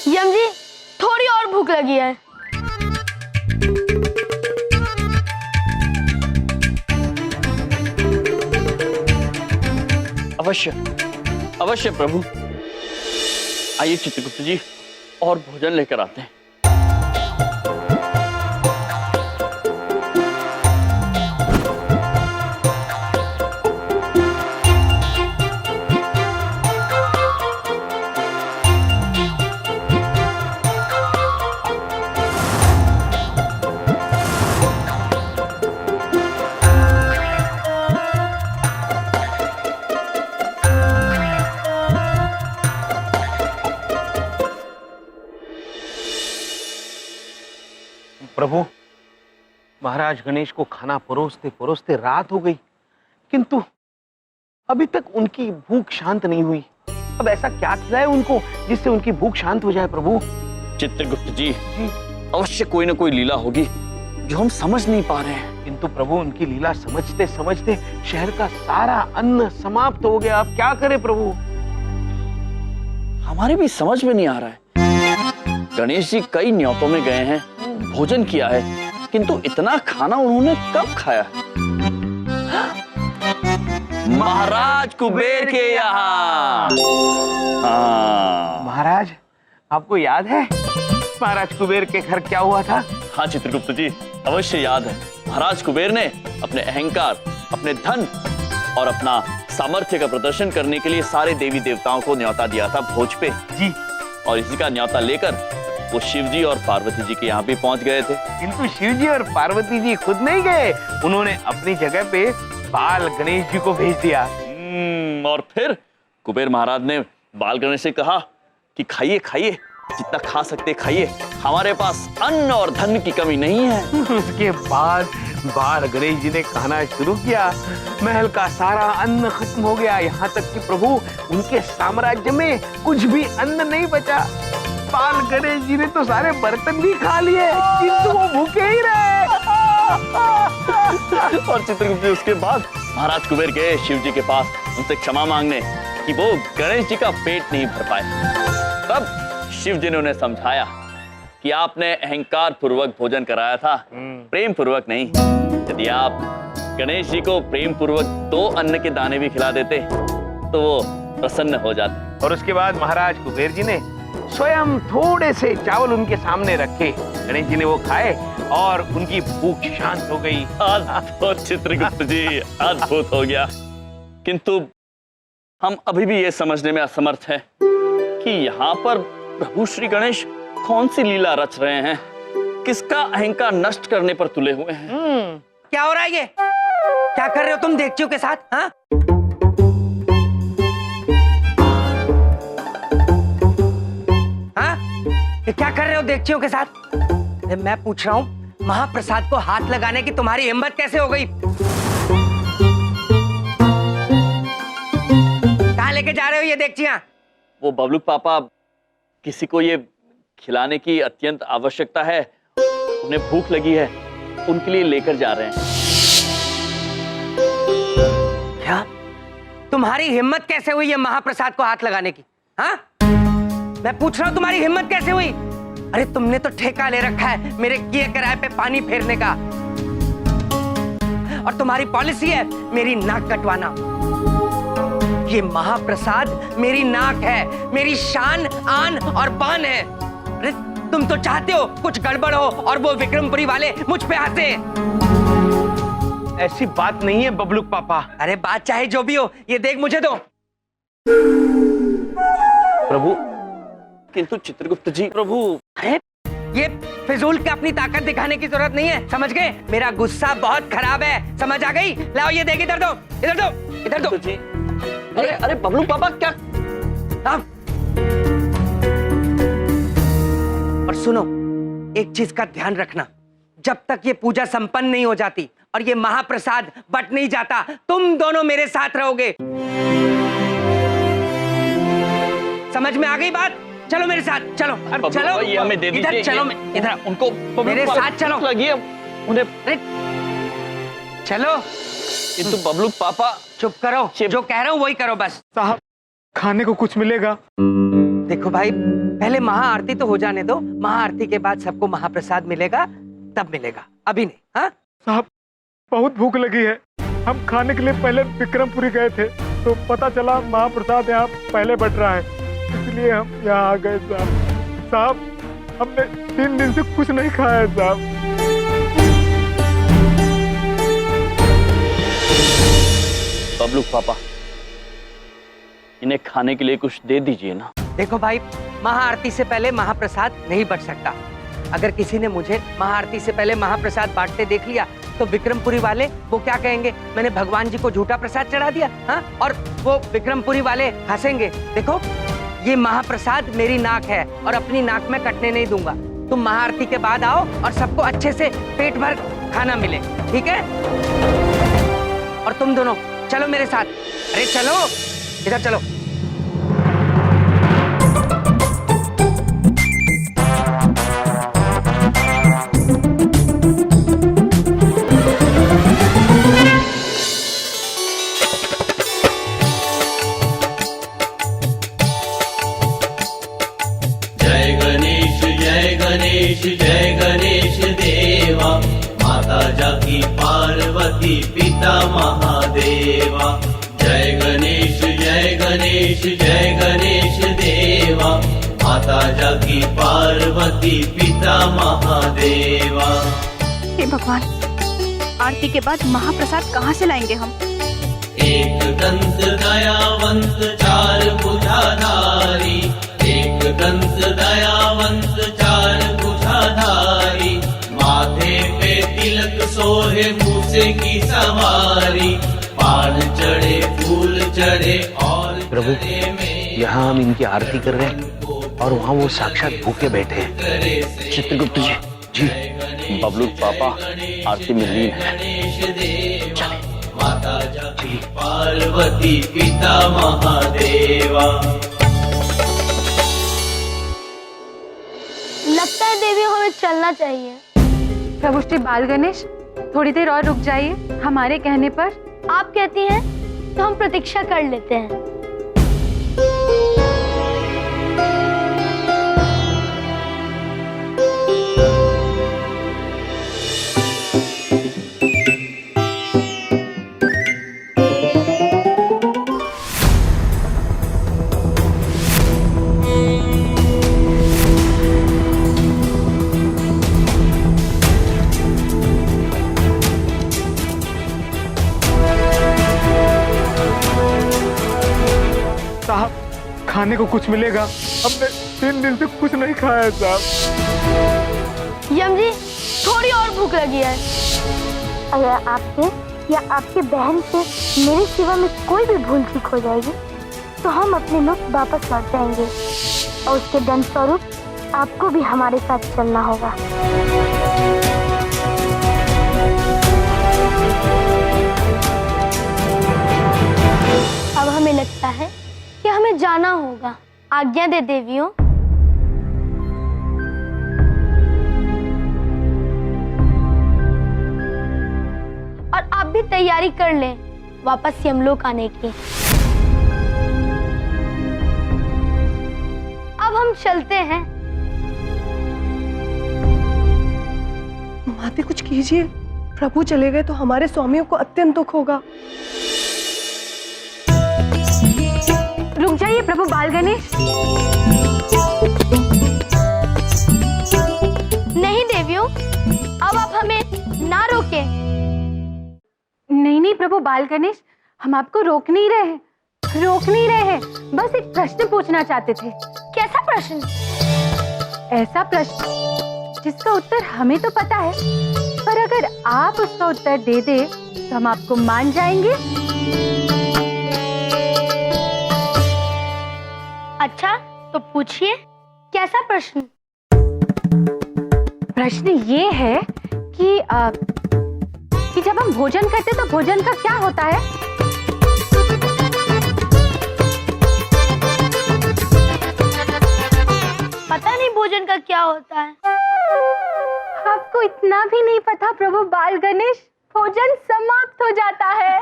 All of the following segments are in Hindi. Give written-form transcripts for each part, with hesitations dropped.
यम जी, थोड़ी और भूख लगी है। अवश्य अवश्य प्रभु। आइए चित्रगुप्त जी, और भोजन लेकर आते हैं। प्रभु, महाराज गणेश को खाना परोसते परोसते रात हो गई, किंतु अभी तक उनकी भूख शांत नहीं हुई। अब ऐसा क्या खिलाए उनको जिससे उनकी भूख शांत हो जाए प्रभु? चित्रगुप्त जी, अवश्य कोई ना कोई लीला होगी जो हम समझ नहीं पा रहे हैं। किंतु प्रभु, उनकी लीला समझते समझते शहर का सारा अन्न समाप्त हो गया। अब क्या करें प्रभु? हमारे भी समझ में नहीं आ रहा है। गणेश जी कई न्योतों में गए हैं, भोजन किया है, किंतु इतना खाना उन्होंने कब खाया? महाराज कुबेर के यहाँ। महाराज, आपको याद है महाराज कुबेर के घर क्या हुआ था? हाँ चित्रगुप्त जी, अवश्य याद है। महाराज कुबेर ने अपने अहंकार, अपने धन और अपना सामर्थ्य का प्रदर्शन करने के लिए सारे देवी देवताओं को न्योता दिया था भोज पे जी। और इसी का न्योता लेकर वो शिव जी और पार्वती जी के यहाँ भी पहुंच गए थे। किंतु शिव जी और पार्वती जी खुद नहीं गए, उन्होंने अपनी जगह पे बाल गणेश जी को भेज दिया। और फिर कुबेर महाराज ने बाल गणेश से कहा कि खाइए खाइए, जितना खा सकते खाइए, हमारे पास अन्न और धन की कमी नहीं है। उसके बाद बाल गणेश जी ने खाना शुरू किया। महल का सारा अन्न खत्म हो गया, यहाँ तक कि प्रभु उनके साम्राज्य में कुछ भी अन्न नहीं बचा। बाल गणेश जी ने तो सारे बर्तन भी खा लिए, किंतु वो भूखे ही रहे। और चित्रगुप्त जी उसके बाद महाराज कुबेर गए शिव जी के पास उनसे क्षमा मांगने कि वो गणेश जी का पेट नहीं भर पाए। तब शिव जी ने उन्हें समझाया कि आपने अहंकार पूर्वक भोजन कराया था, प्रेम पूर्वक नहीं। यदि आप गणेश जी को प्रेम पूर्वक 2 अन्न के दाने भी खिला देते तो वो प्रसन्न हो जाते। और उसके बाद महाराज कुबेर जी ने स्वयं थोड़े से चावल उनके सामने रखे, गणेश जी ने वो खाए और उनकी भूख शांत हो गई। अद्भुत चित्रगुप्त जी, अद्भुत हो गया। किंतु हम अभी भी ये समझने में असमर्थ हैं कि यहाँ पर प्रभु श्री गणेश कौन सी लीला रच रहे हैं, किसका अहंकार नष्ट करने पर तुले हुए हैं। क्या हो रहा है ये? क्या कर रहे हो तुम देवचियों के साथ? हाँ? ये क्या कर रहे हो देवचियों के साथ? मैं पूछ रहा हूँ, महाप्रसाद को हाथ लगाने की तुम्हारी हिम्मत कैसे हो गई? कहाँ लेके जा रहे हो ये देवचियां? वो बबलू पापा, किसी को ये खिलाने की अत्यंत आवश्यकता है, उन्हें भूख लगी है, उनके लिए लेकर जा रहे हैं। क्या? तुम्हारी हिम्मत कैसे हुई ये महाप्रसाद को हाथ लगाने की? हाँ? मैं पूछ रहा हूँ तुम्हारी हिम्मत कैसे हुई? अरे तुमने तो ठेका ले रखा है मेरे किए कराए पे पानी फेरने का, और तुम्हारी पॉलिसी है मेरी नाक कटवाना। ये महाप्रसाद मेरी नाक है, मेरी शान, आन और बान है। अरे तुम तो चाहते हो कुछ गड़बड़ हो और वो विक्रमपुरी वाले मुझ पे हंसे। ऐसी बात नहीं है बबलू पापा। अरे बात चाहे जो भी हो, ये देख मुझे दो। प्रभु, किंतु चित्रगुप्त जी, प्रभु अरे ये फिजूल के अपनी ताकत दिखाने की जरूरत नहीं है, समझ गए? मेरा गुस्सा बहुत खराब है, समझ आ गई? लाओ ये देख, इधर दो, इधर दो, इधर दो। जी, अरे अरे बबलू पापा क्या? और सुनो, एक चीज का ध्यान रखना, जब तक ये पूजा संपन्न नहीं हो जाती और ये महाप्रसाद बट नहीं जाता, तुम दोनों मेरे साथ रहोगे। समझ में आ गई बात? चलो मेरे साथ, चलो अब चलो। ये हमें दे दीजिए। इधर चलो, इधर उनको मेरे साथ चलो। लगी है उन्हें। चलो। किंतु बबलू पापा, चुप करो, जो कह रहा हूँ वही करो बस। साहब, खाने को कुछ मिलेगा? देखो भाई, पहले महाआरती तो हो जाने दो। महाआरती के बाद सबको महाप्रसाद मिलेगा, तब मिलेगा, अभी नहीं। हाँ साहब, बहुत भूख लगी है। हम खाने के लिए पहले विक्रमपुरी गए थे, तो पता चला महाप्रसाद यहाँ पहले बट रहा है, इसलिए हम यहाँ आ गए साहब। साहब, हमने 3 दिन से कुछ नहीं खाया है साहब। बबलू पापा, इन्हें खाने के लिए कुछ दे दीजिए ना। देखो भाई, महाआरती से पहले महाप्रसाद नहीं बट सकता। अगर किसी ने मुझे महाआरती से पहले महाप्रसाद बांटते देख लिया तो विक्रमपुरी वाले वो क्या कहेंगे, मैंने भगवान जी को झूठा प्रसाद चढ़ा दिया। हाँ, और वो विक्रमपुरी वाले हंसेंगे। देखो, ये महाप्रसाद मेरी नाक है और अपनी नाक में कटने नहीं दूंगा। तुम महाआरती के बाद आओ और सबको अच्छे से पेट भर खाना मिले, ठीक है? और तुम दोनों चलो मेरे साथ। अरे चलो, इधर चलो। जय गणेश देवा, माता जाकी पार्वती पिता महादेवा। जय गणेश देवा, माता जाकी पार्वती पिता महादेवा। हे भगवान, आरती के बाद महाप्रसाद कहाँ से लाएंगे हम? एक दंत दयावंत चार भुजाधारी, एक दंत दयावंत चार भुजाधारी, माथे पे तिलक सोहे मूसे की सवारी, पान चढ़े फूल चढ़े और प्रभु, यहाँ हम इनकी आरती कर रहे हैं और वहाँ वो साक्षात भूखे बैठे हैं। चित्रगुप्त जी, जी, बबलू पापा आरती में लीन है। माता जाकी पार्वती पिता महादेवा। लगता है देवी हमें चलना चाहिए। प्रभु श्री बाल गणेश, थोड़ी देर और रुक जाइए हमारे कहने पर। आप कहती हैं तो हम प्रतीक्षा कर लेते हैं। साहब, खाने को कुछ मिलेगा? हमने 3 दिन से कुछ नहीं खाया है साहब। यम जी, थोड़ी और भूख लगी है। अगर आपके या आपकी बहन से मेरे सिवा में कोई भी भूल चूक हो जाएगी तो हम अपने मुल्क वापस लौट जाएंगे और उसके दंड स्वरूप आपको भी हमारे साथ चलना होगा। अब हमें लगता है कि हमें जाना होगा। आज्ञा दे देवियों। और आप भी तैयारी कर लें वापस यमलोक आने की। अब हम चलते हैं। माते, कुछ कीजिए। प्रभु चले गए तो हमारे स्वामियों को अत्यंत दुख होगा। रुक जाइए प्रभु बाल गणेश। नहीं देवियों, अब आप हमें ना रोकें। नहीं प्रभु बाल गणेश, हम आपको रोक नहीं रहे हैं। बस एक प्रश्न पूछना चाहते थे। कैसा प्रश्न? ऐसा प्रश्न जिसका उत्तर हमें तो पता है, पर अगर आप उसका उत्तर दे दे तो हम आपको मान जाएंगे। अच्छा, तो पूछिए, कैसा प्रश्न? प्रश्न ये है कि जब हम भोजन करते तो भोजन का क्या होता है? पता नहीं भोजन का क्या होता है। आपको इतना भी नहीं पता प्रभु बाल गणेश? भोजन समाप्त हो जाता है।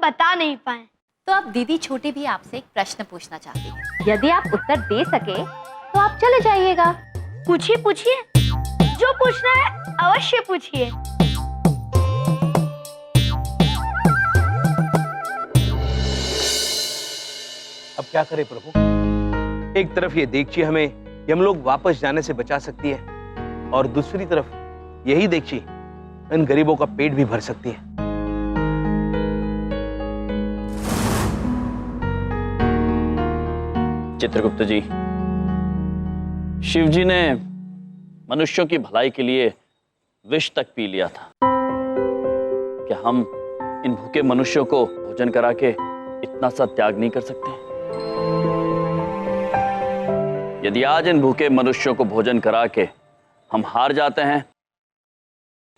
बता नहीं पाए। तो अब दीदी छोटी भी आपसे एक प्रश्न पूछना चाहती है। यदि आप उत्तर दे सके तो आप चले जाइएगा। पूछिए पूछिए, जो पूछना है अवश्य पूछिए। अब क्या करें प्रभु? एक तरफ ये देगची हमें यमलोक वापस जाने से बचा सकती है और दूसरी तरफ यही देगची इन गरीबों का पेट भी भर सकती है। चित्रगुप्त जी, शिव जी ने मनुष्यों की भलाई के लिए विष तक पी लिया था। क्या हम इन भूखे मनुष्यों को भोजन करा के इतना सा त्याग नहीं कर सकते? यदि आज इन भूखे मनुष्यों को भोजन करा के हम हार जाते हैं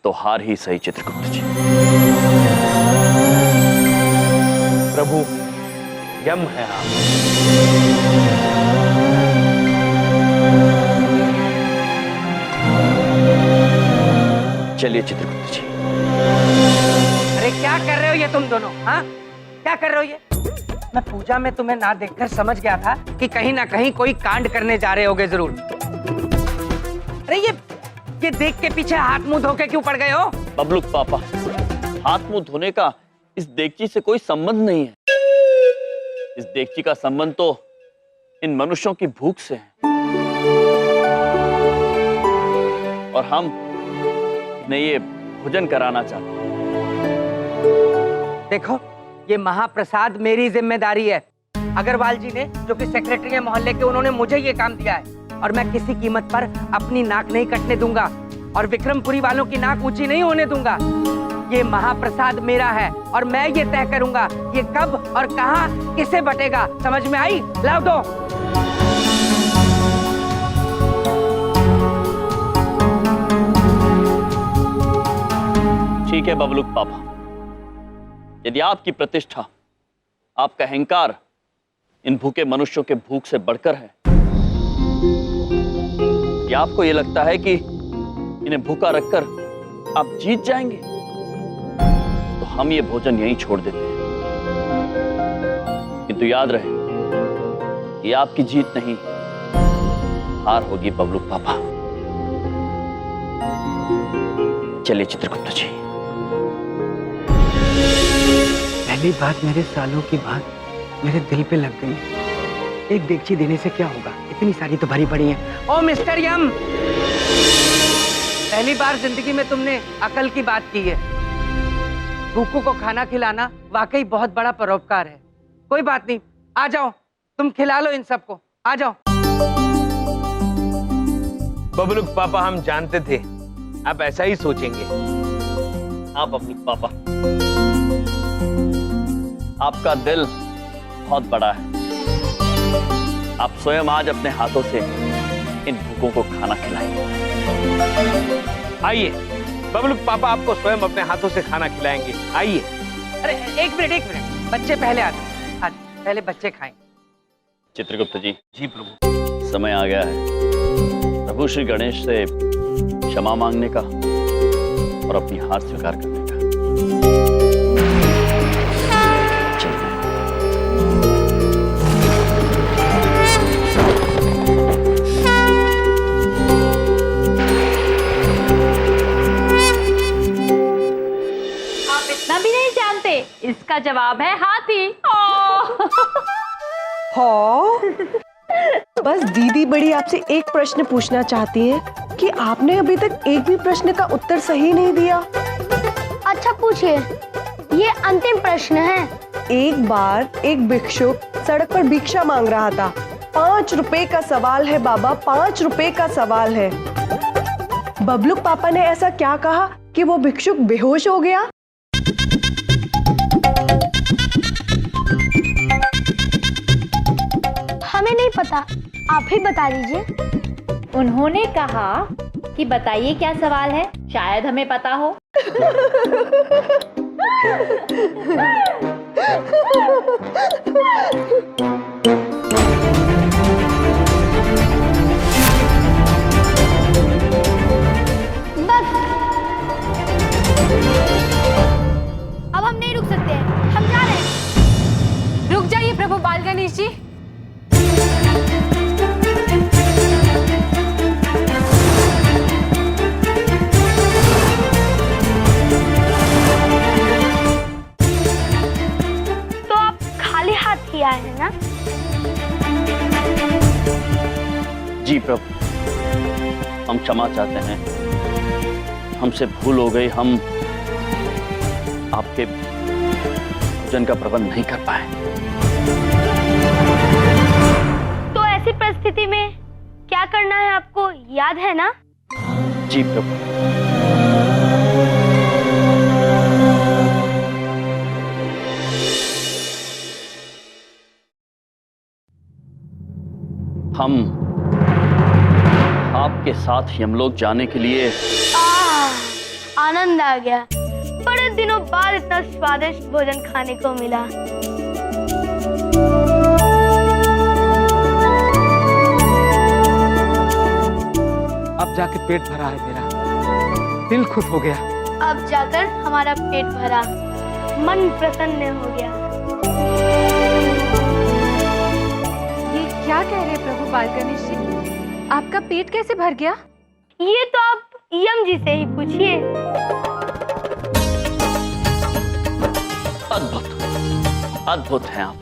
तो हार ही सही चित्रगुप्त जी। प्रभु, यम है आप। चलिए चित्रगुप्त जी। अरे क्या कर रहे हो ये तुम दोनों? हाँ, क्या कर रहे हो ये? मैं पूजा में तुम्हें ना देखकर समझ गया था कि कहीं ना कहीं कोई कांड करने जा रहे होगे जरूर। अरे ये देख के पीछे हाथ मुंह धो के क्यों पड़ गए हो? बबलुक पापा, हाथ मुंह धोने का इस देगची से कोई संबंध नहीं है। इस देगची का संबंध तो इन मनुष्यों की भूख से है और हम इन्हें ये भोजन कराना चाहते हैं। देखो, ये महाप्रसाद मेरी जिम्मेदारी है। अग्रवाल जी ने, जो कि सेक्रेटरी है मोहल्ले के, उन्होंने मुझे ये काम दिया है और मैं किसी कीमत पर अपनी नाक नहीं कटने दूंगा और विक्रमपुरी वालों की नाक ऊंची नहीं होने दूंगा। ये महाप्रसाद मेरा है और मैं ये तय करूंगा ये कब और कहां किसे बटेगा। समझ में आई? लाओ दो। ठीक है बबलुक पापा, यदि आपकी प्रतिष्ठा, आपका अहंकार इन भूखे मनुष्यों के भूख से बढ़कर है, या आपको यह लगता है कि इन्हें भूखा रखकर आप जीत जाएंगे, तो हम ये भोजन यहीं छोड़ देते हैं। किंतु याद रहे, ये आपकी जीत नहीं, हार होगी बबलुक पापा। चलिए चित्रगुप्त जी। पहली बात, मेरे सालों की बात मेरे दिल पे लग गई। एक देगची देने से क्या होगा, इतनी सारी तो भरी पड़ी हैं। ओ मिस्टर यम, पहली बार जिंदगी में तुमने अकल की बात की है। भूखों को खाना खिलाना वाकई बहुत बड़ा परोपकार है। कोई बात नहीं, आ जाओ, तुम खिला लो इन सबको, आ जाओ। बबलुक पापा, हम जानते थे आप ऐसा ही सोचेंगे। हाँ बबलुक पापा, आपका दिल बहुत बड़ा है। आप स्वयं आज अपने हाथों से इन भूखों को खाना खिलाएंगे। आइए, बबलुक पापा आपको स्वयं अपने हाथों से खाना खिलाएंगे। आइए। अरे एक मिनट, बच्चे पहले आते, पहले बच्चे खाएं। चित्रगुप्त जी। जी प्रभु। समय आ गया है प्रभु श्री गणेश से क्षमा मांगने का और अपनी हार स्वीकार करने का। आप इतना भी नहीं जानते, इसका जवाब है हाथी। हाँ, बस दीदी बड़ी आपसे एक प्रश्न पूछना चाहती हैं कि आपने अभी तक एक भी प्रश्न का उत्तर सही नहीं दिया। अच्छा पूछिए, ये अंतिम प्रश्न है। एक बार एक भिक्षुक सड़क पर भिक्षा मांग रहा था। 5 रुपए का सवाल है बाबा, 5 रुपए का सवाल है। बबलुक पापा ने ऐसा क्या कहा कि वो भिक्षुक बेहोश हो गया? हमें नहीं पता, आप ही बता दीजिए। उन्होंने कहा कि बताइए क्या सवाल है, शायद हमें पता हो। बस, अब हम नहीं रुक सकते हैं, हम जा रहे हैं। जी प्रभु, हम क्षमा चाहते हैं, हमसे भूल हो गई, हम आपके भोजन का प्रबंध नहीं कर पाए। तो ऐसी परिस्थिति में क्या करना है आपको याद है ना? जी प्रभु। हम आपके साथ यमलोक जाने के लिए आनंद आ गया। बड़े दिनों बाद इतना स्वादिष्ट भोजन खाने को मिला। अब जाके पेट भरा है मेरा, दिल खुश हो गया। अब जाकर हमारा पेट भरा, मन प्रसन्न हो गया। ये क्या कह रहे हैं प्रभु बाल गणेश जी? आपका पेट कैसे भर गया? ये तो आप यम जी से ही पूछिए। अद्भुत, अद्भुत हैं आप।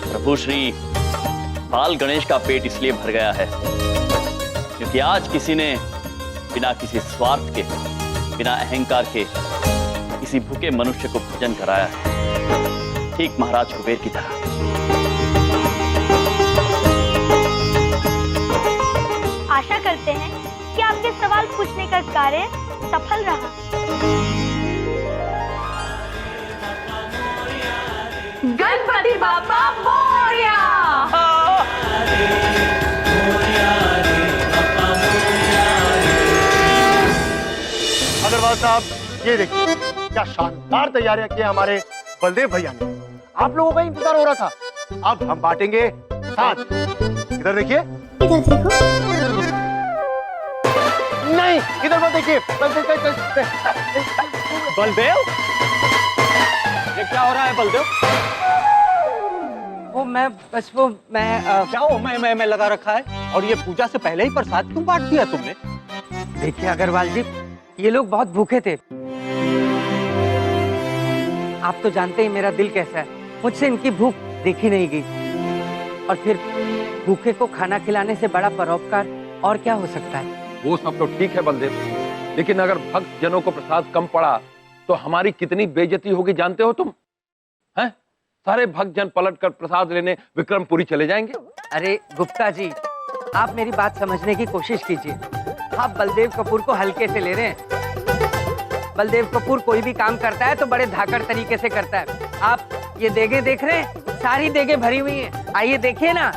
प्रभु श्री बाल गणेश का पेट इसलिए भर गया है क्योंकि आज किसी ने बिना किसी स्वार्थ के, बिना अहंकार के किसी भूखे मनुष्य को भोजन कराया है, ठीक महाराज कुबेर की तरह। आशा करते हैं कि आपके सवाल पूछने का कार्य सफल रहा। गणपति बाप्पा मोरया। अग्रवाल साहब, ये देखिए क्या शानदार तैयारियां की हमारे बलदेव भैया ने। आप लोगों का इंतजार हो रहा था। अब हम बांटेंगे साथ। इधर देखिए। इधर देखो। नहीं, इधर मत देखिए। बलदेव, ये क्या हो रहा है बलदेव? क्या हो मैं लगा रखा है? और ये पूजा से पहले ही प्रसाद क्यों बांट दिया तुमने? देखिए अग्रवाल जी, ये लोग बहुत भूखे थे। आप तो जानते ही मेरा दिल कैसा है, मुझसे इनकी भूख देखी नहीं गई। और फिर भूखे को खाना खिलाने से बड़ा परोपकार और क्या हो सकता है? वो सब तो ठीक है बलदेव, लेकिन अगर भक्त जनों को प्रसाद कम पड़ा तो हमारी कितनी बेइज्जती होगी जानते हो तुम? हैं? सारे भक्त जन पलट कर प्रसाद लेने विक्रमपुरी चले जाएंगे। अरे गुप्ता जी, आप मेरी बात समझने की कोशिश कीजिए। आप बलदेव कपूर को हल्के से ले रहे हैं। बलदेव कपूर कोई भी काम करता है तो बड़े धाकड़ तरीके से करता है। आप ये देगे देख रहे हैं, सारी देगे भरी हुई हैं। आइए देखिए ना,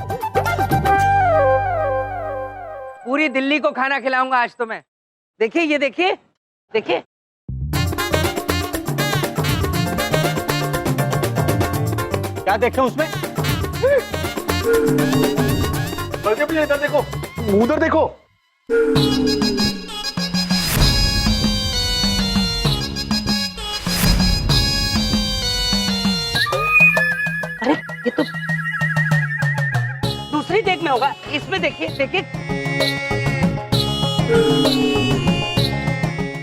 पूरी दिल्ली को खाना खिलाऊंगा आज तो मैं। देखिए, ये देखिए, देखिए। क्या देखे उसमें? बलदेव भैया इधर देखो, उधर देखो। अरे ये तो दूसरी देग में होगा। इसमें देखिए, देखिए,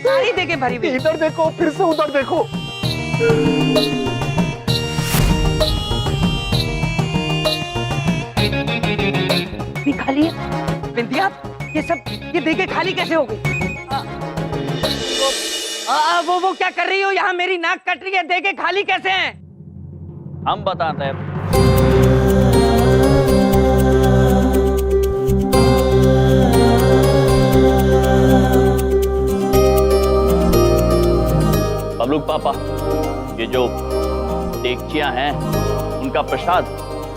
सारी देगे भरी हुई। इधर देखो, फिर से उधर देखो। खाली है। बिंदिया, ये देगे खाली कैसे हो गई? वो क्या कर रही हो? यहाँ मेरी नाक कट रही है, देगे खाली कैसे हैं? हम बताते हैं। बबलूक पापा, ये जो देगचियां हैं उनका प्रसाद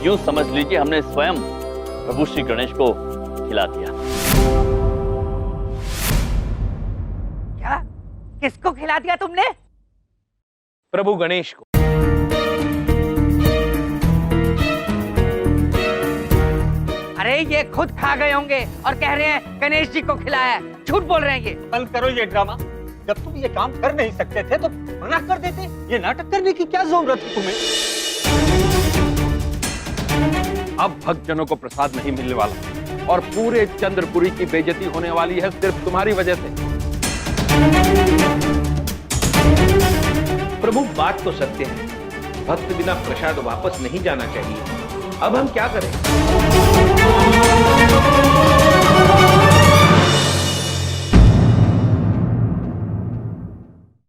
यूं समझ लीजिए हमने स्वयं प्रभु श्री गणेश को खिला दिया। क्या? किसको खिला दिया तुमने? प्रभु गणेश को। अरे ये खुद खा गए होंगे और कह रहे हैं गणेश जी को खिलाया है। झूठ बोल रहे हैं ये। बंद करो ये ड्रामा। जब तुम ये काम कर नहीं सकते थे तो मना कर देते। ये नाटक करने की क्या जरूरत है तुम्हें? अब भक्त जनों को प्रसाद नहीं मिलने वाला और पूरे चंद्रपुरी की बेइज्जती होने वाली है सिर्फ तुम्हारी वजह से। प्रभु बात तो सत्य है, भक्त बिना प्रसाद वापस नहीं जाना चाहिए, अब हम क्या करें?